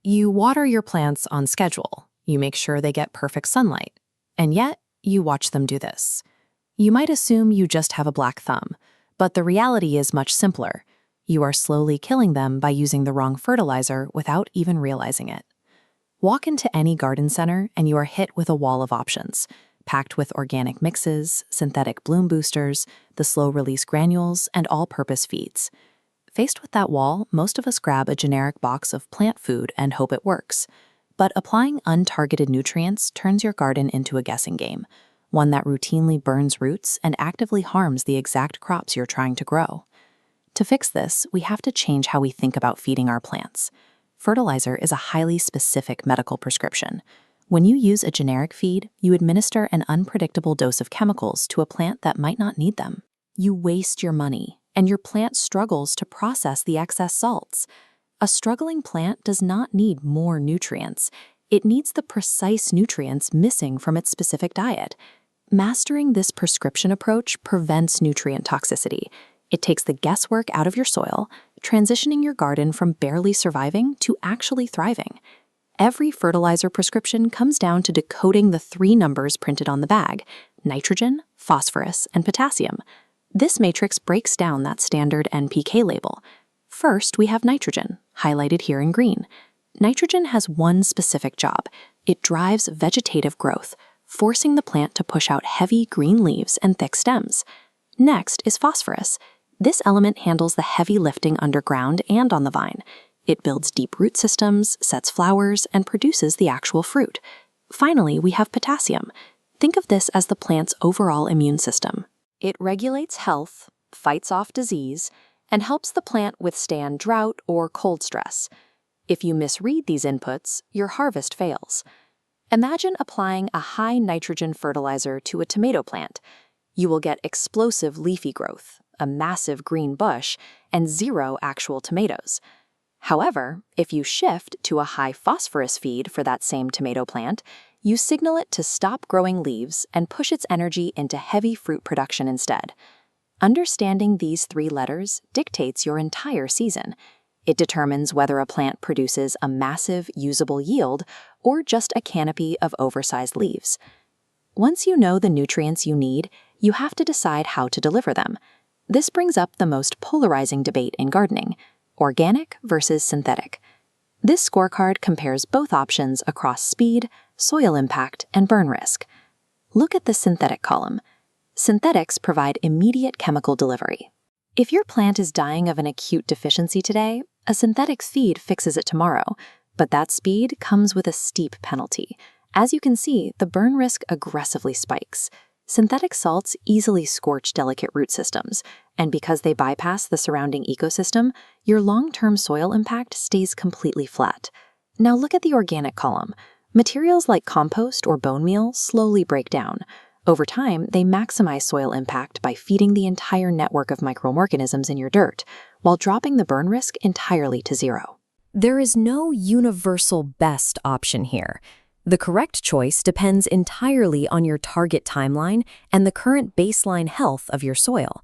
You water your plants on schedule. You make sure they get perfect sunlight. And yet, you watch them do this. You might assume you just have a black thumb, but the reality is much simpler. You are slowly killing them by using the wrong fertilizer without even realizing it. Walk into any garden center and you are hit with a wall of options, packed with organic mixes, synthetic bloom boosters, the slow-release granules, and all-purpose feeds. Faced with that wall, most of us grab a generic box of plant food and hope it works. But applying untargeted nutrients turns your garden into a guessing game, one that routinely burns roots and actively harms the exact crops you're trying to grow. To fix this, we have to change how we think about feeding our plants. Fertilizer is a highly specific medical prescription. When you use a generic feed, you administer an unpredictable dose of chemicals to a plant that might not need them. You waste your money, and your plant struggles to process the excess salts. A struggling plant does not need more nutrients. It needs the precise nutrients missing from its specific diet. Mastering this prescription approach prevents nutrient toxicity. It takes the guesswork out of your soil, transitioning your garden from barely surviving to actually thriving. Every fertilizer prescription comes down to decoding the 3 numbers printed on the bag: nitrogen, phosphorus, and potassium. This matrix breaks down that standard NPK label. First, we have nitrogen, highlighted here in green. Nitrogen has one specific job. It drives vegetative growth, forcing the plant to push out heavy green leaves and thick stems. Next is phosphorus. This element handles the heavy lifting underground and on the vine. It builds deep root systems, sets flowers, and produces the actual fruit. Finally, we have potassium. Think of this as the plant's overall immune system. It regulates health, fights off disease, and helps the plant withstand drought or cold stress. If you misread these inputs, your harvest fails. Imagine applying a high nitrogen fertilizer to a tomato plant. You will get explosive leafy growth, a massive green bush, and 0 actual tomatoes. However, if you shift to a high phosphorus feed for that same tomato plant, you signal it to stop growing leaves and push its energy into heavy fruit production instead. Understanding these 3 letters dictates your entire season. It determines whether a plant produces a massive, usable yield or just a canopy of oversized leaves. Once you know the nutrients you need, you have to decide how to deliver them. This brings up the most polarizing debate in gardening: organic versus synthetic. This scorecard compares both options across speed, soil impact, and burn risk. Look at the synthetic column. Synthetics provide immediate chemical delivery. If your plant is dying of an acute deficiency today, a synthetic feed fixes it tomorrow, but that speed comes with a steep penalty. As you can see, the burn risk aggressively spikes. Synthetic salts easily scorch delicate root systems, and because they bypass the surrounding ecosystem, your long-term soil impact stays completely flat. Now look at the organic column. Materials like compost or bone meal slowly break down. Over time, they maximize soil impact by feeding the entire network of microorganisms in your dirt, while dropping the burn risk entirely to 0. There is no universal best option here. The correct choice depends entirely on your target timeline and the current baseline health of your soil.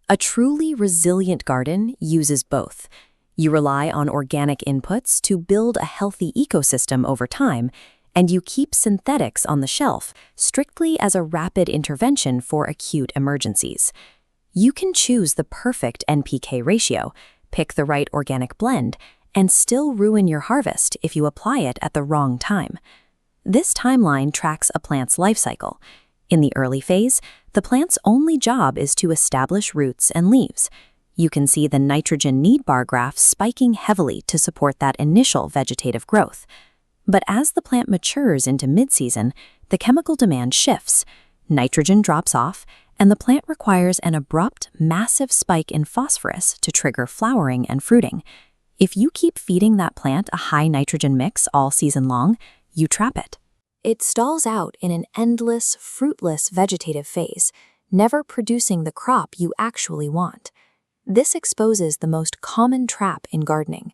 A truly resilient garden uses both. You rely on organic inputs to build a healthy ecosystem over time, and you keep synthetics on the shelf strictly as a rapid intervention for acute emergencies. You can choose the perfect NPK ratio, pick the right organic blend, and still ruin your harvest if you apply it at the wrong time. This timeline tracks a plant's life cycle. In the early phase, the plant's only job is to establish roots and leaves. You can see the nitrogen need bar graph spiking heavily to support that initial vegetative growth. But as the plant matures into mid-season, the chemical demand shifts. Nitrogen drops off, and the plant requires an abrupt, massive spike in phosphorus to trigger flowering and fruiting. If you keep feeding that plant a high nitrogen mix all season long, you trap it. It stalls out in an endless, fruitless vegetative phase, never producing the crop you actually want. This exposes the most common trap in gardening: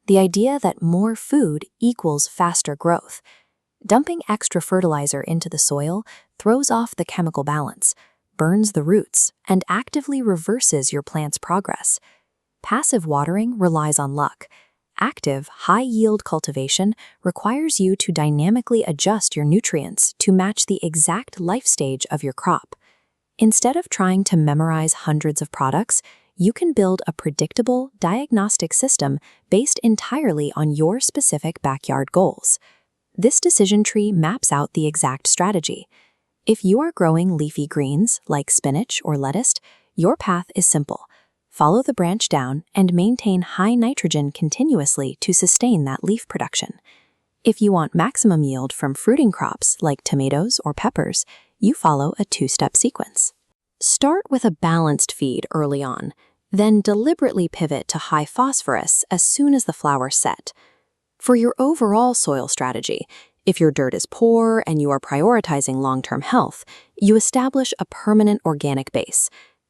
the idea that more food equals faster growth. Dumping extra fertilizer into the soil throws off the chemical balance, burns the roots, and actively reverses your plant's progress. Passive watering relies on luck. Active, high-yield cultivation requires you to dynamically adjust your nutrients to match the exact life stage of your crop. Instead of trying to memorize hundreds of products, you can build a predictable diagnostic system based entirely on your specific backyard goals. This decision tree maps out the exact strategy. If you are growing leafy greens like spinach or lettuce, your path is simple. Follow the branch down and maintain high nitrogen continuously to sustain that leaf production. If you want maximum yield from fruiting crops like tomatoes or peppers, you follow a two-step sequence. Start with a balanced feed early on, then deliberately pivot to high phosphorus as soon as the flowers set. For your overall soil strategy, if your dirt is poor and you are prioritizing long-term health, you establish a permanent organic base.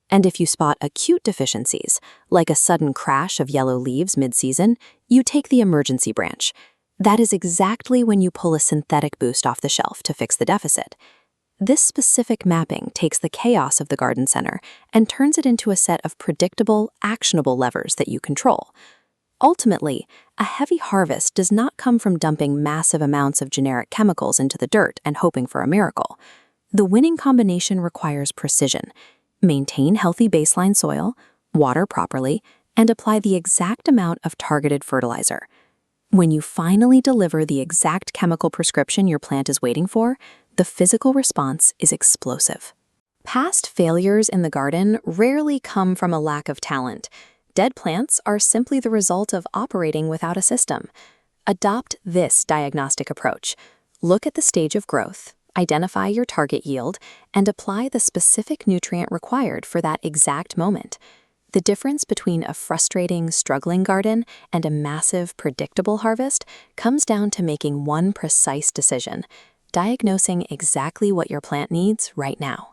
And if you spot acute deficiencies, like a sudden crash of yellow leaves mid-season, you take the emergency branch. That is exactly when you pull a synthetic boost off the shelf to fix the deficit. This specific mapping takes the chaos of the garden center and turns it into a set of predictable, actionable levers that you control. Ultimately, a heavy harvest does not come from dumping massive amounts of generic chemicals into the dirt and hoping for a miracle. The winning combination requires precision. Maintain healthy baseline soil, water properly, and apply the exact amount of targeted fertilizer. When you finally deliver the exact chemical prescription your plant is waiting for, the physical response is explosive. Past failures in the garden rarely come from a lack of talent. Dead plants are simply the result of operating without a system. Adopt this diagnostic approach. Look at the stage of growth, identify your target yield, and apply the specific nutrient required for that exact moment. The difference between a frustrating, struggling garden and a massive, predictable harvest comes down to making one precise decision, diagnosing exactly what your plant needs right now.